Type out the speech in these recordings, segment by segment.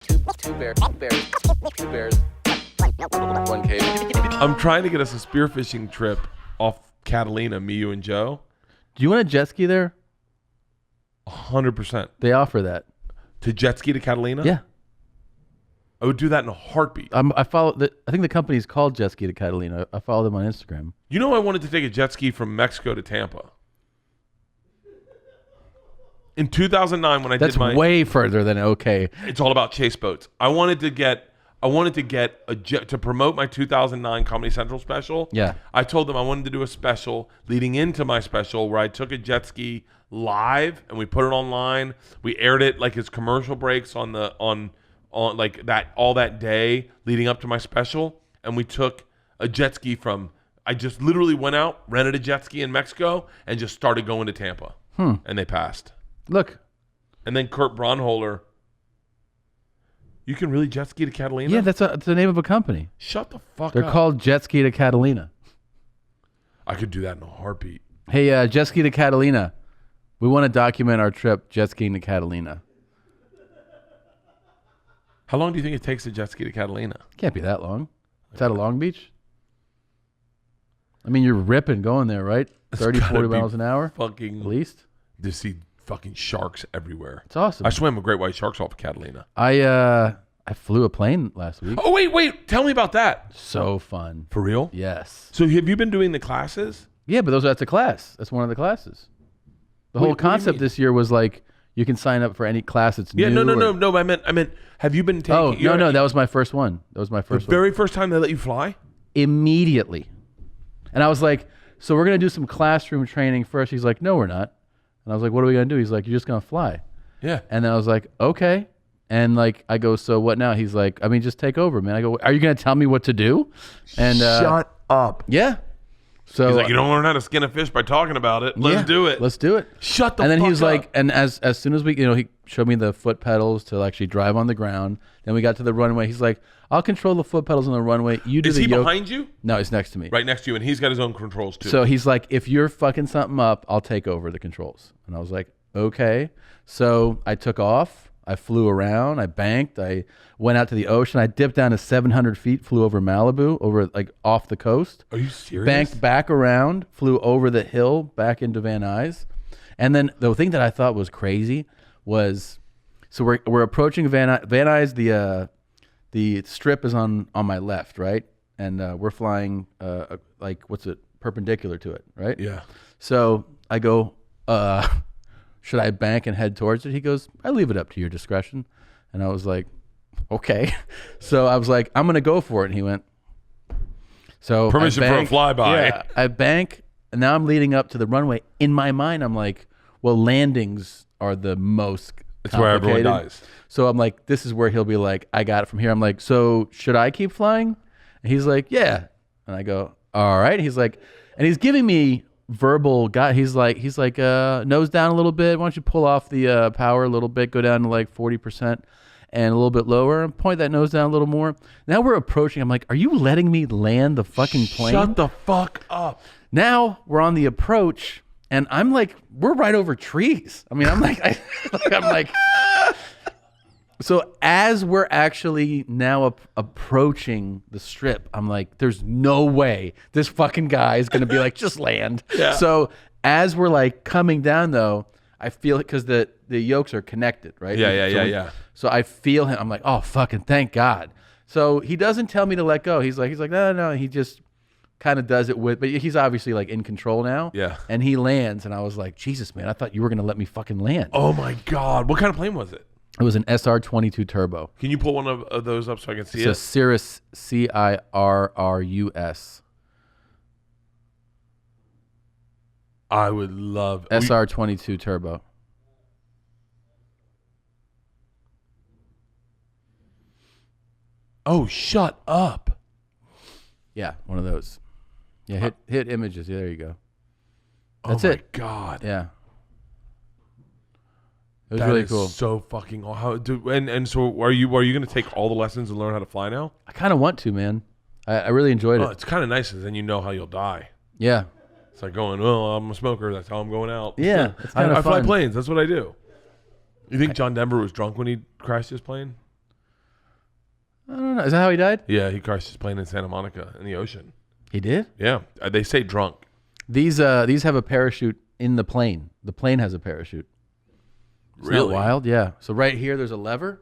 Two bears, one cave. I'm trying to get us a spearfishing trip off Catalina, me, you, and Joe. Do you want a jet ski there? 100%. They offer that. To jet ski to Catalina? Yeah. I would do that in a heartbeat. I think the company's called Jet Ski to Catalina. I follow them on Instagram. You know, I wanted to take a jet ski from Mexico to Tampa. In 2009, when I did my... That's way further than okay. It's all about chase boats. I wanted to get a jet to promote my 2009 Comedy Central special. Yeah. I told them I wanted to do a special leading into my special where I took a jet ski live and we put it online. We aired it like as commercial breaks on like that all that day leading up to my special, and we took a jet ski from. I just literally went out, rented a jet ski in Mexico, and just started going to Tampa, and they passed. Look. And then Kurt Braunholer. You can really jet ski to Catalina? Yeah, that's the name of a company. Shut the fuck up. They're called Jet Ski to Catalina. I could do that in a heartbeat. Hey, Jet Ski to Catalina. We want to document our trip jet skiing to Catalina. How long do you think it takes to jet ski to Catalina? Can't be that long. Is that a Long Beach? I mean, you're ripping going there, right? 30, 40 miles an hour? Fucking at least? To see fucking sharks everywhere. It's awesome. I swam with great white sharks off of Catalina. I flew a plane last week. Oh, wait. Tell me about that. So fun. For real? Yes. So have you been doing the classes? Yeah, but that's a class. That's one of the classes. The whole What do you concept mean? this year was like, you can sign up for any class that's Yeah, new. no. I meant, have you been taking... Oh, no, that was my first one. That was my first one. Very first time they let you fly? Immediately. And I was like, so we're going to do some classroom training first. He's like, no, we're not. And I was like, what are we going to do? He's like, you're just going to fly. Yeah. And then I was like, okay. And like, I go, so what now? He's like, I mean, just take over, man. I go, are you going to tell me what to do? And Shut up. Yeah. So He's like, you don't learn how to skin a fish by talking about it. Let's do it. Let's do it. Shut the fuck up. And then he was like, and as soon as we, he showed me the foot pedals to actually drive on the ground. Then we got to the runway. He's like, I'll control the foot pedals on the runway. You do Is the he yoke. behind you? No, he's next to me. Right next to you, and he's got his own controls too. So he's like, if you're fucking something up, I'll take over the controls. And I was like, okay. So I took off. I flew around. I banked. I went out to the ocean. I dipped down to 700 feet, flew over Malibu, over like off the coast. Are you serious? Banked back around, flew over the hill back into Van Nuys. And then the thing that I thought was crazy was, so we're approaching Van Nuys. The strip is on my left, right? And we're flying perpendicular to it, right? Yeah. So I go, should I bank and head towards it? He goes, I leave it up to your discretion. And I was like, okay. So I was like, I'm going to go for it. And he went, so permission for a flyby. Yeah, I bank, and now I'm leading up to the runway. In my mind, I'm like, well, landings are the most It's where everyone complicated. dies. So I'm like, this is where he'll be like, I got it from here. I'm like, so should I keep flying? And he's like, yeah. And I go, all right. He's like, and he's giving me verbal guy. He's like, nose down a little bit. Why don't you pull off the power a little bit, go down to like 40% and a little bit lower, and point that nose down a little more. Now we're approaching. I'm like, are you letting me land the fucking plane? Shut the fuck up. Now we're on the approach, and I'm like, we're right over trees. I mean, I'm like, I'm like. So as we're actually now approaching the strip, I'm like, there's no way this fucking guy is going to be like, just land. Yeah. So as we're like coming down though, I feel it because the yokes are connected, right? Yeah. So I feel him. I'm like, oh, fucking thank God. So he doesn't tell me to let go. He's like, no. He just kind of does it with, but he's obviously like in control now. Yeah. And he lands, and I was like, Jesus, man, I thought you were going to let me fucking land. Oh my God. What kind of plane was it? It was an SR-22 turbo. Can you pull one of those up so I can see It's a it? Cirrus, Cirrus. I would love SR-22 turbo. Oh, shut up. Yeah, one of those. Yeah, hit images. Yeah, there you go. That's oh my it. God. Yeah. It was That really is cool. so fucking and so are you going to take all the lessons and learn how to fly now? I kind of want to, man. I really enjoyed Oh, it. it's kind of nice, because then you know how you'll die. Yeah. It's like going, well, I'm a smoker. That's how I'm going out. Yeah, it's kinda I fly fun. planes. That's what I do. You think John Denver was drunk when he crashed his plane? I don't know. Is that how he died? Yeah, he crashed his plane in Santa Monica in the ocean. He did? Yeah, they say drunk. These have a parachute in the plane. The plane has a parachute. Isn't that wild? Yeah. So right here, there's a lever.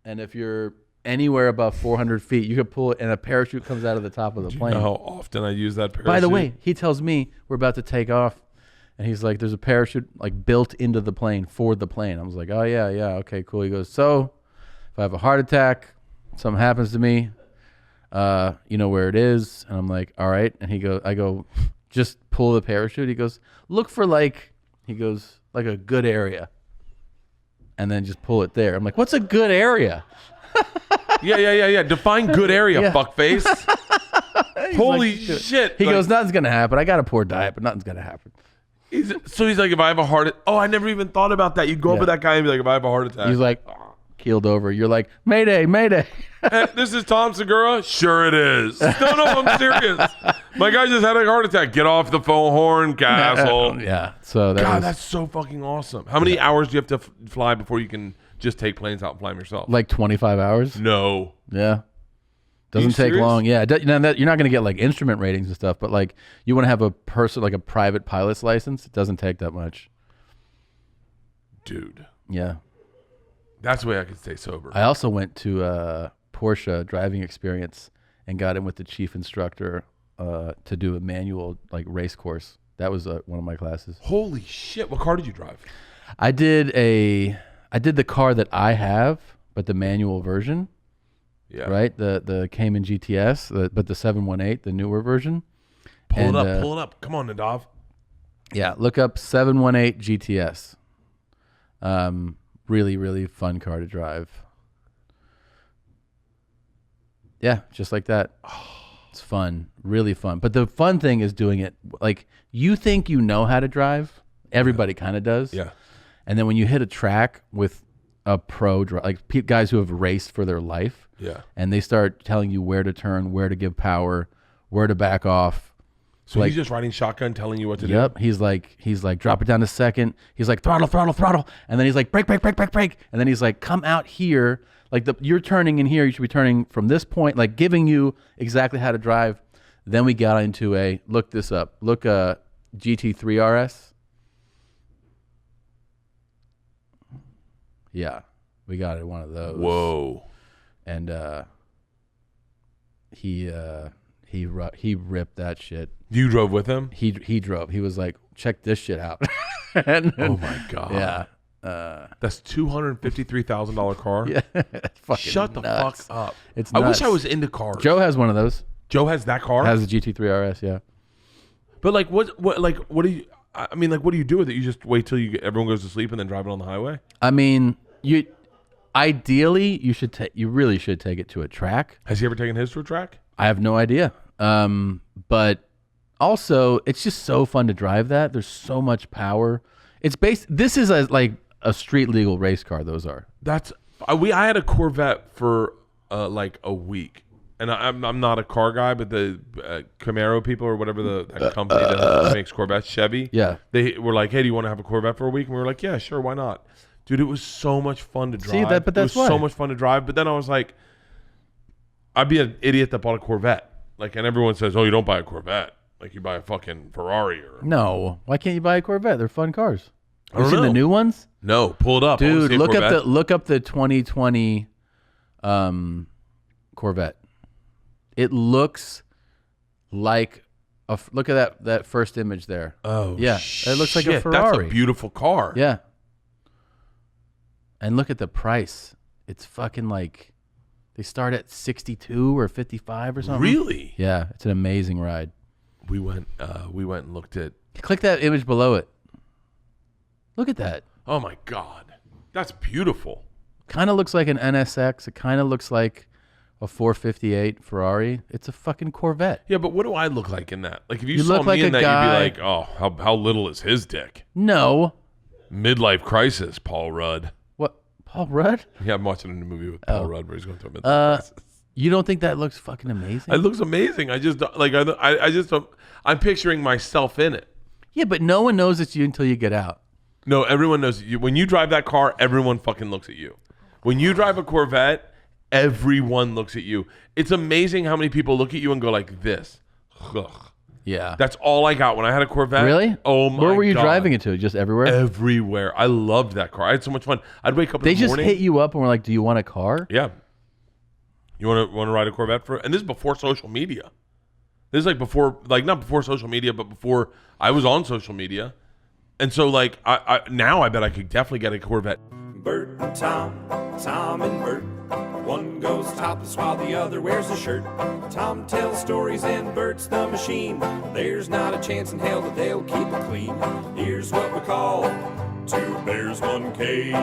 And if you're anywhere above 400 feet, you can pull it and a parachute comes out of the top of the plane. You know how often I use that parachute? By the way, he tells me we're about to take off. And he's like, there's a parachute like built into the plane for the plane. I was like, oh, yeah, okay, cool. He goes, so if I have a heart attack, something happens to me, you know where it is. And I'm like, all right. And I go, just pull the parachute. He goes, look for like a good area. And then just pull it there. I'm like, what's a good area? Yeah. Define good area, fuckface. Holy like, shit. He goes, nothing's going to happen. I got a poor diet, but nothing's going to happen. So he's like, if I have a heart attack. Oh, I never even thought about that. You'd go up with that guy and be like, if I have a heart attack. He's like, keeled over. You're like, Mayday, Mayday. Hey, this is Tom Segura? Sure it is. No, I'm serious. My guy just had a heart attack. Get off the phone horn, asshole. Yeah. So that's so fucking awesome. How many hours do you have to fly before you can just take planes out and fly them yourself? Like 25 hours. No. Yeah. Doesn't take long. Yeah. You're not going to get like instrument ratings and stuff, but like you want to have a person, like a private pilot's license. It doesn't take that much. Dude. Yeah. That's the way I can stay sober. I also went to Porsche driving experience and got in with the chief instructor to do a manual like race course. That was one of my classes. Holy shit. What car did you drive? I did the car that I have, but the manual version. Yeah. Right? The Cayman GTS, but the 718, the newer version. Pull it up. Come on, Nadav. Yeah, look up 718 GTS. Really, really fun car to drive. Yeah, just like that. It's fun. Really fun. But the fun thing is doing it like you think you know how to drive. Everybody kind of does. Yeah. And then when you hit a track with a pro, like guys who have raced for their life, yeah, and they start telling you where to turn, where to give power, where to back off. So he's just riding shotgun, telling you what to do. Yep. He's like, drop it down to second. He's like, throttle, and then he's like, brake, and then he's like, come out here. Like you're turning in here. You should be turning from this point. Like giving you exactly how to drive. Then we got into look this up. Look GT3 RS. Yeah, we got one of those. Whoa. And he ripped that shit. You drove with him? He drove. He was like, check this shit out. And then, oh my god. Yeah. That's $253,000 car. Yeah. Shut the nuts. fuck up. It's I nuts. wish I was into cars. Joe has one of those. Joe has that car? Has the GT3 RS, yeah. But like what do you I mean like what do you do with it? You just wait till everyone goes to sleep and then drive it on the highway? I mean, ideally you really should take it to a track. Has he ever taken his to a track? I have no idea. But also it's just so fun to drive that. There's so much power. This is like a street legal race car. Those are. I had a Corvette for like a week, and I'm not a car guy, but the Camaro people or whatever that company that makes Corvettes, Chevy. Yeah. They were like, hey, do you want to have a Corvette for a week? And we were like, yeah, sure, why not? Dude, it was so much fun to drive. See that, but that's it was so much fun to drive. But then I was like, I'd be an idiot that bought a Corvette. Like, and everyone says, oh, you don't buy a Corvette. Like you buy a fucking Ferrari or no. Why can't you buy a Corvette? They're fun cars. I don't You seen know. the new ones? No, pull it up, dude. Look up the 2020 Corvette. It looks like look at that first image there. Oh yeah, shit. It looks like a Ferrari. That's a beautiful car. Yeah. And look at the price. It's fucking like they start at 62 or 55 or something. Really? Yeah, it's an amazing ride. We went and looked at. Click that image below it. Look at that. Oh my god, that's beautiful. Kind of looks like an NSX. It kind of looks like a 458 Ferrari. It's a fucking Corvette. Yeah, but what do I look like in that? Like if you saw look me like in a that, guy- you'd be like, oh, how little is his dick? No. Midlife crisis, Paul Rudd. What? Paul Rudd? Yeah, I'm watching a movie with Paul Rudd where he's going through a midlife crisis. You don't think that looks fucking amazing? It looks amazing. I just like I just don't, I'm picturing myself in it. Yeah, but no one knows it's you until you get out. No, everyone knows you. When you drive that car, everyone fucking looks at you. When you drive a Corvette, everyone looks at you. It's amazing how many people look at you and go like this. Ugh. Yeah. That's all I got when I had a Corvette. Really? Oh my god. Where were you driving it to? Just everywhere? Everywhere. I loved that car. I had so much fun. I'd wake up in the morning. They just hit you up and were like, "Do you want a car?" Yeah. You want to ride a Corvette for? And this is before social media. This is like before, like not before social media, but before I was on social media. And so like I now I bet I could definitely get a Corvette. Bert and Tom, Tom and Bert. One goes topless while the other wears a shirt. Tom tells stories and Bert's the machine. There's not a chance in hell that they'll keep it clean. Here's what we call 2 bears, 1 cave.